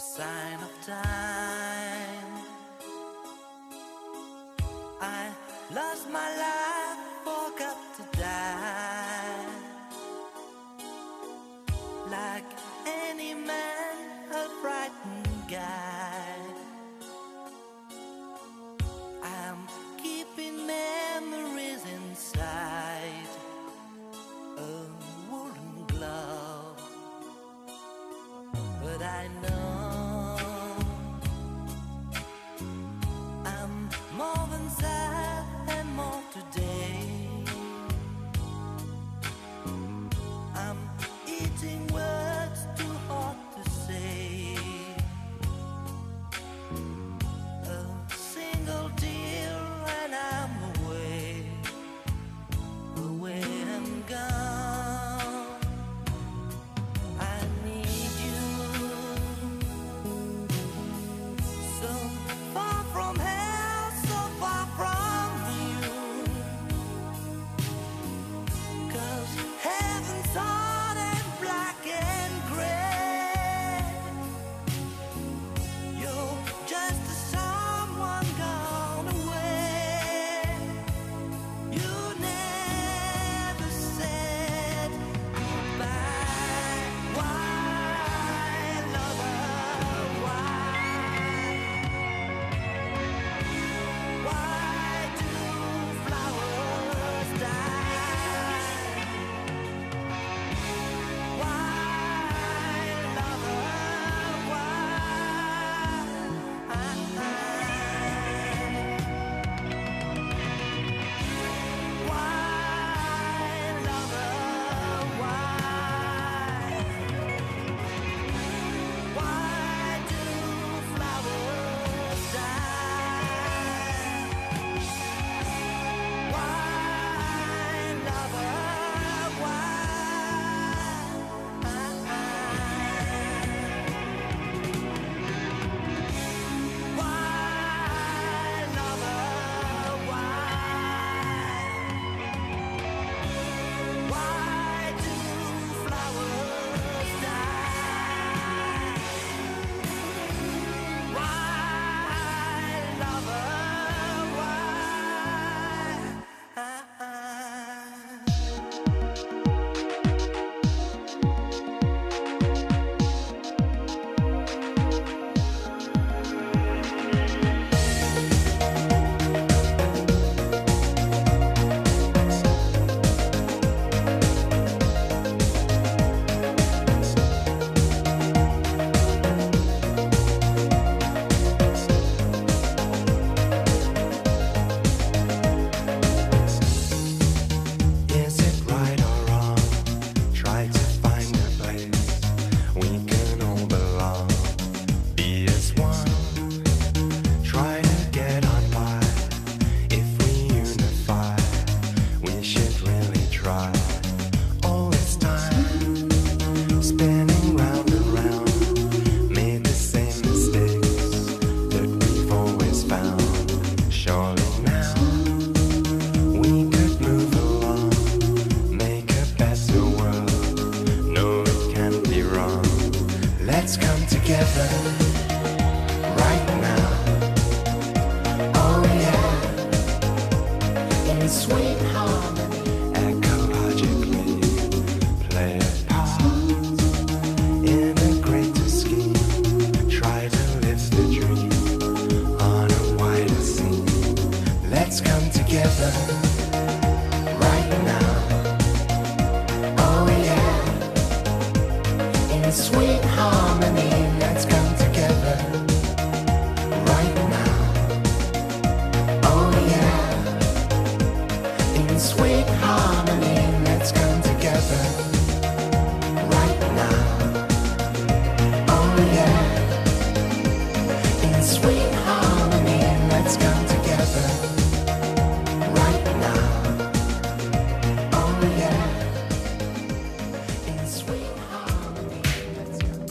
sign of time. I lost my life, forgot to die. Like any man, a frightened guy. I'm keeping memories inside a woolen glove, but I know I'm more than sad and more today. I'm eating words too hard to say. A single tear and I'm away, away and gone. I need you, so far from hell, so far from you. 'Cause heaven's hard and black and gray. You're just a someone gone away. You never said goodbye. Why, lover, why? Why do flowers die? Why, lover, why? Why, lover, why? Why do flowers die? Why, lover, why? Why, lover, why? Why do flowers die? Why, lover, Is it right or wrong? Try to find a place we can all belong. Be as one. Try to get on by. If we unify, we should really try. All this time, spinning round and round, made the same mistakes that we've always found. Surely now we could move along, make a better world. No, it can't be wrong. Let's come together right now. Oh yeah, in sweet harmony, ecologically play a part in a greater scheme. Try to live the dream on a wider scene. Let's come together right now. Oh yeah, in sweet harmony. Let's come together right now. Oh yeah, in sweet harmony. Let's come together right now. Oh yeah, in sweet harmony. Let's come together right now. Oh yeah, in sweet harmony. Let's come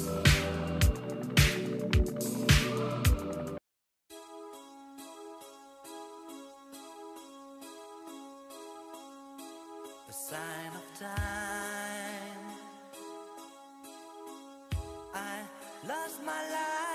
a sign of time. I lost my life.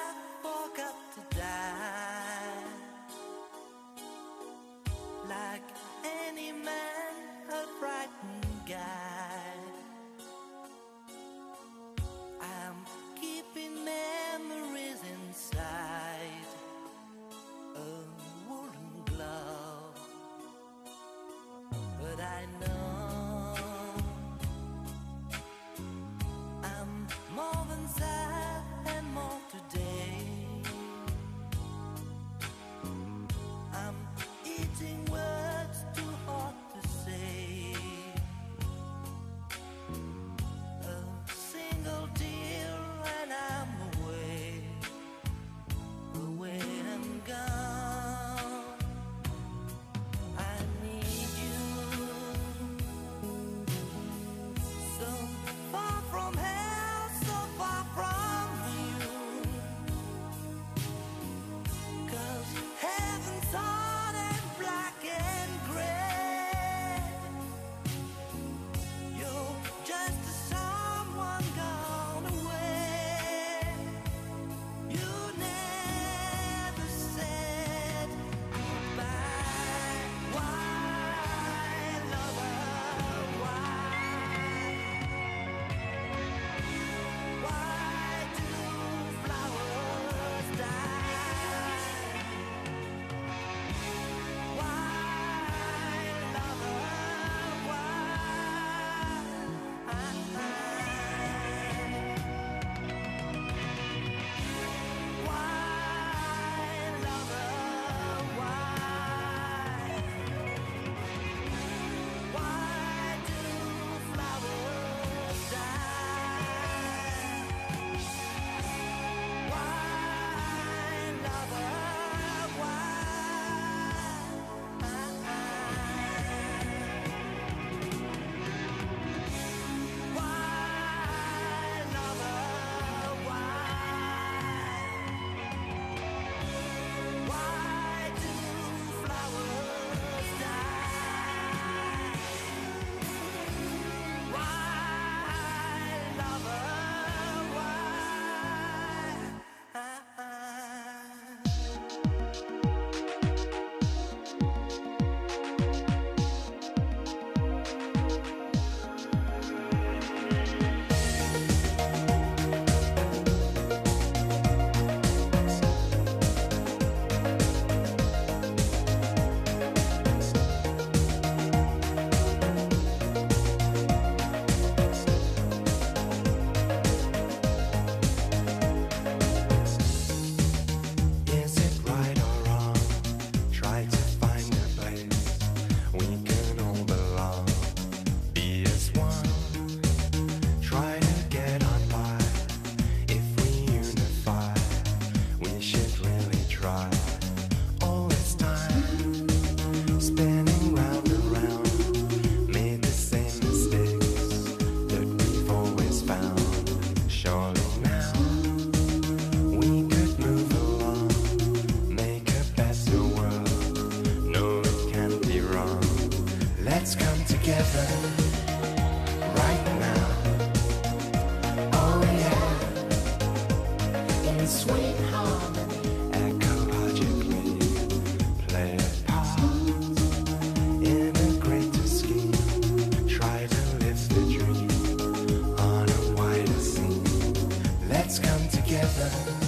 come together.